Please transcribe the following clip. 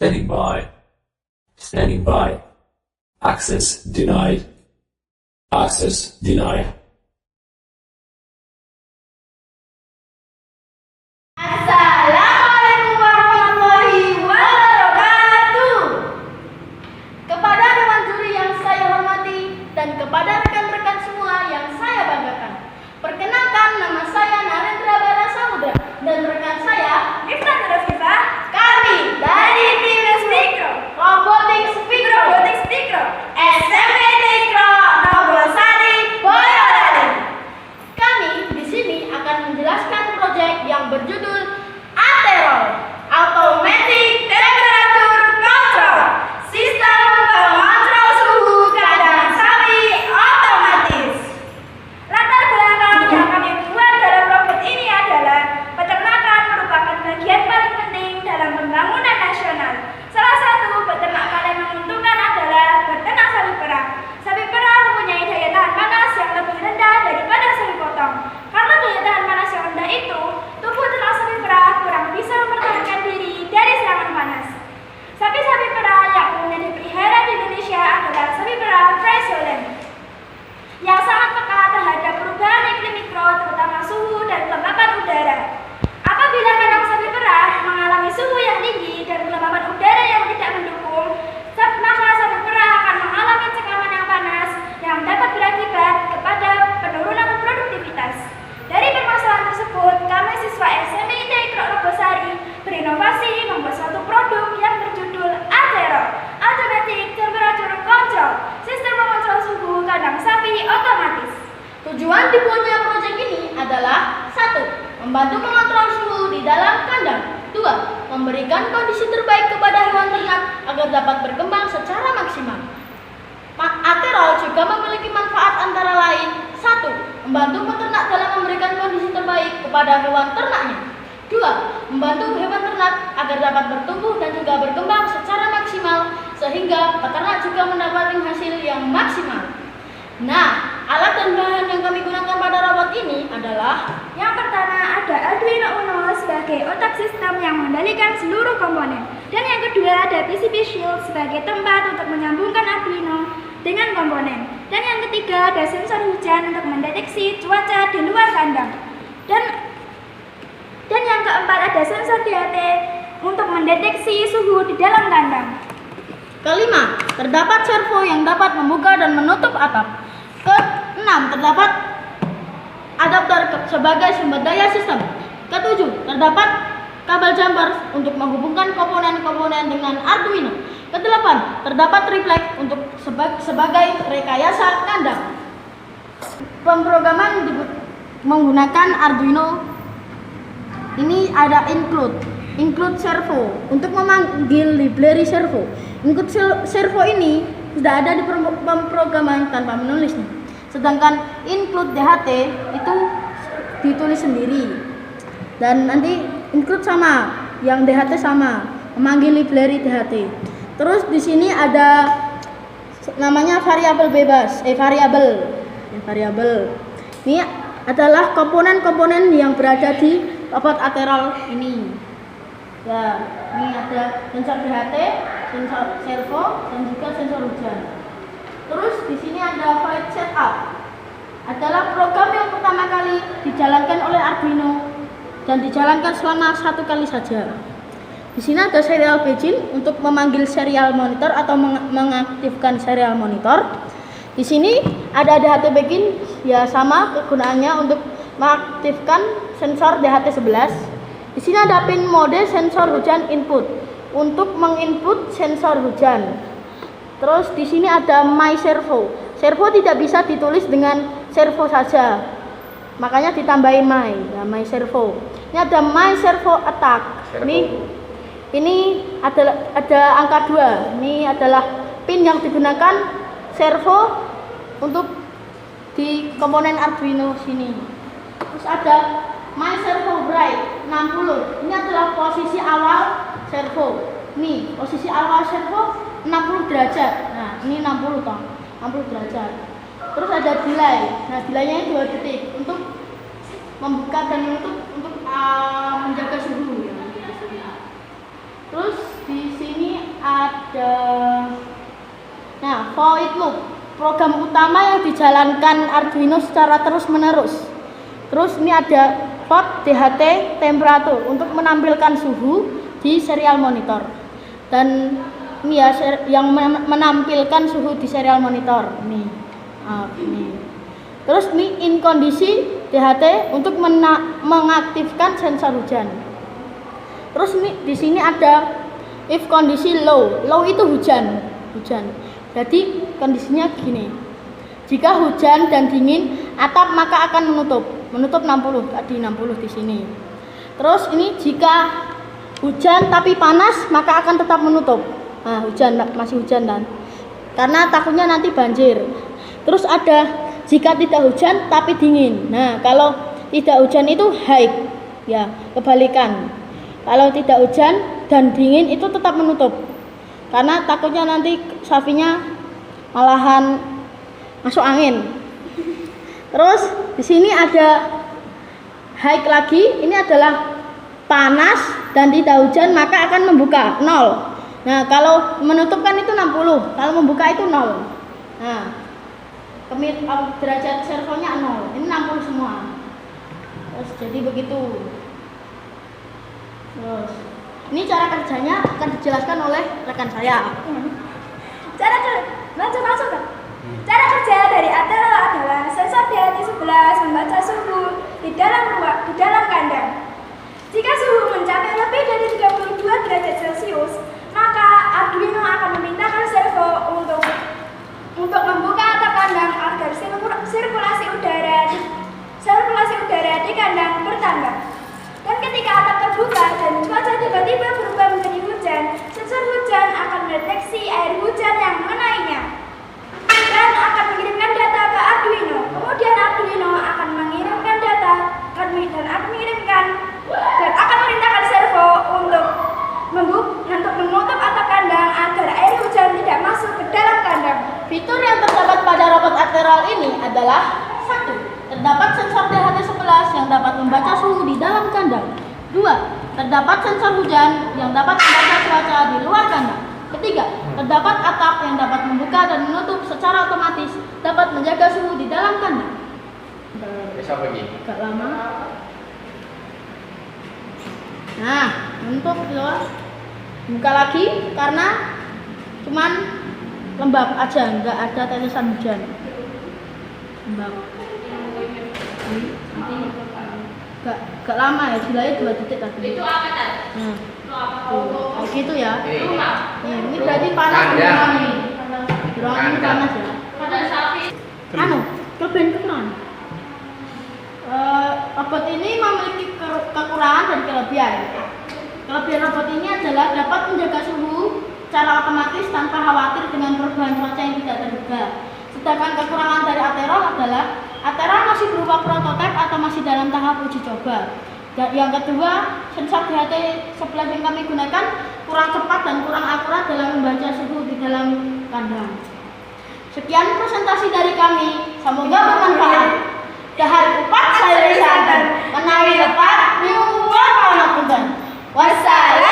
Standing by. Standing by. Access denied. Access denied. Assalamualaikum warahmatullahi wabarakatuh. Kepada dewan juri yang saya hormati dan kepada rekan-rekan semua yang saya banggakan, perkenalkan nama saya Narendra Bara Samudra dan rekan saya Rifta Nurafifah. kami dari tim Spikro. Robotik Spikro SMP Tikro Nogosari Boyolali. Kami di sini akan menjelaskan proyek yang berjudul ATEROL, Automatic Temperature Control, Sistem Pengontrol Suhu Kandang Sapi Otomatis. Latar belakang yang kami buat dalam robot ini adalah peternakan merupakan bagian paling penting dalam pembangunan nasional. Salah satu peternak paling menguntungkan adalah beternak sapi perah. Sapi perah mempunyai daya tahan panas yang lebih rendah daripada sapi potong. Karena daya tahan panas yang rendah itu, tubuh ternak sapi perah kurang bisa mempertahankan diri dari serangan panas. Sapi-sapi perah yang umumnya dipelihara di Indonesia adalah sapi perah Friesian yang sangat peka terhadap perubahan iklim mikro, terutama suhu dan kelembapan udara. Apabila kandang sapi perah mengalami suhu yang tinggi dan kelembapan udara yang tidak mendukung, maka sapi perah akan mengalami cekaman yang panas yang dapat berakibat kepada penurunan produktivitas. Dari permasalahan tersebut, kami siswa SMP Tikro Nogosari berinovasi membuat suatu produk yang berjudul ATEROL, Automatic Temperature Control, Sistem Pengontrol Suhu Kandang Sapi Otomatis. Tujuan dibuatnya proyek ini adalah 1. Membantu mengontrol suhu di dalam kandang. 2. Memberikan kondisi terbaik kepada hewan ternak agar dapat berkembang secara maksimal. ATEROL juga memiliki manfaat antara lain 1. Membantu peternak dalam memberikan kondisi terbaik kepada hewan ternaknya. 2. Membantu hewan ternak agar dapat bertumbuh dan juga berkembang secara maksimal sehingga peternak juga mendapatkan hasil yang maksimal. Nah, alat dan bahan yang kami gunakan pada robot ini adalah Yang pertama ada Arduino Uno sebagai otak sistem yang mengendalikan seluruh komponen. Dan yang kedua ada PCB Shield sebagai tempat untuk menyambungkan Arduino dengan komponen. Dan yang ketiga ada sensor hujan untuk mendeteksi cuaca di luar kandang. Dan yang keempat ada sensor DHT untuk mendeteksi suhu di dalam kandang. kelima, terdapat servo yang dapat membuka dan menutup atap. Keenam, terdapat adapter sebagai sumber daya sistem. Ketujuh, terdapat kabel jumper untuk menghubungkan komponen-komponen dengan Arduino. Kedelapan, terdapat refleks untuk sebagai rekayasa kandang. Pemrograman menggunakan Arduino ini ada include servo untuk memanggil library servo. Include servo ini sudah ada di pemrograman tanpa menulisnya. Sedangkan include DHT itu ditulis sendiri. Dan nanti include sama, yang DHT sama, memanggil library DHT. Terus di sini ada namanya variabel bebas, variabel. Ini adalah komponen-komponen yang berada di robot ATEROL ini. Ya, ini ada sensor DHT, sensor servo, dan juga sensor hujan. Terus di sini ada flight setup. Adalah program yang pertama kali dijalankan oleh Arduino dan dijalankan selama 1 kali saja. Di sini ada serial begin untuk memanggil serial monitor atau mengaktifkan serial monitor. Di sini ada DHT begin, ya sama kegunaannya untuk mengaktifkan sensor DHT 11. Di sini ada pin mode sensor hujan input untuk menginput sensor hujan. Terus di sini ada my servo. Servo tidak bisa ditulis dengan servo saja, makanya ditambahin my, ya, my servo. Ini ada my servo attack. Ini ada angka 2. Ini adalah pin yang digunakan servo untuk di komponen Arduino sini. Terus ada my servo bright 60. Ini adalah posisi awal servo. Nih, posisi awal servo 60 derajat. Nah, ini 60 toh. 60 derajat. Terus ada delay. Nah, delaynya 2 detik untuk membuka dan menutup untuk menjaga suhu. Terus di sini ada void loop, program utama yang dijalankan Arduino secara terus-menerus. Terus ini ada void DHT temperatur untuk menampilkan suhu di serial monitor. Dan ini ya yang menampilkan suhu di serial monitor. Ini. Terus ini in kondisi DHT untuk mengaktifkan sensor hujan. Terus ini di sini ada if kondisi low. Low itu hujan. Jadi kondisinya gini. Jika hujan dan dingin, atap maka akan menutup 60, tadi 60 di sini. Terus ini jika hujan tapi panas maka akan tetap menutup. Nah, masih hujan kan. Karena takutnya nanti banjir. Terus ada jika tidak hujan tapi dingin. Nah, kalau tidak hujan itu high. Ya, kebalikan. Kalau tidak hujan dan dingin itu tetap menutup. Karena takutnya nanti sapinya malahan masuk angin. Terus di sini ada high lagi. Ini adalah panas dan tidak hujan maka akan membuka 0. Nah, kalau menutup kan itu 60. Kalau membuka itu 0. Nah, derajat servonya 0. Ini 60 semua. Terus jadi begitu. Terus ini cara kerjanya akan dijelaskan oleh rekan saya. Cara kerja dari Aterol adalah sensor DHT11 membaca suhu di dalam kandang. Jika suhu mencapai lebih dari 32 derajat Celcius, maka Arduino akan memerintahkan servo untuk membuka atap kandang agar sirkulasi udara di kandang bertambah. Dan ketika atap terbuka dan cuaca tiba-tiba berubah menjadi hujan, sensor hujan akan mendeteksi air hujan yang menaiknya dan akan mengirimkan data ke Arduino. Kemudian Arduino akan mengirimkan data dan akan memerintahkan servo untuk menutup atap kandang agar air hujan tidak masuk ke dalam kandang. Fitur yang terdapat pada robot Aterol ini adalah 1. Terdapat sensor DHT11 yang dapat membaca suhu di dalam kandang. 2. Terdapat sensor hujan yang dapat membaca cuaca di luar kandang. Ketiga, terdapat atap yang dapat membuka dan menutup secara otomatis, dapat menjaga suhu di dalam kandang. Agak lama. Nah, untuk buka lagi karena cuman lembab aja, nggak ada tetesan hujan. Lembab. Nanti gak lama ya, jumlahnya 2 detik tadi. Itu apa tadi? Kayak gitu ya. Ini berarti panas di ruangan ini. Ruangan ini panas ya. Kelebihan kekurangan. Robot ini memiliki kekurangan dan kelebihan. Kelebihan robot ini adalah dapat menjaga suhu secara otomatis tanpa khawatir dengan perubahan cuaca yang tidak terduga. Sedangkan kekurangan dari Aterol adalah Aterol masih berupa prototipe atau masih dalam tahap uji coba. Dan yang kedua, sensor DHT11 yang kami gunakan kurang cepat dan kurang akurat dalam membaca suhu di dalam kandang. Sekian presentasi dari kami, semoga bermanfaat. Dahar upat saya menawi lepat, nyuwun kawan. Wassalam.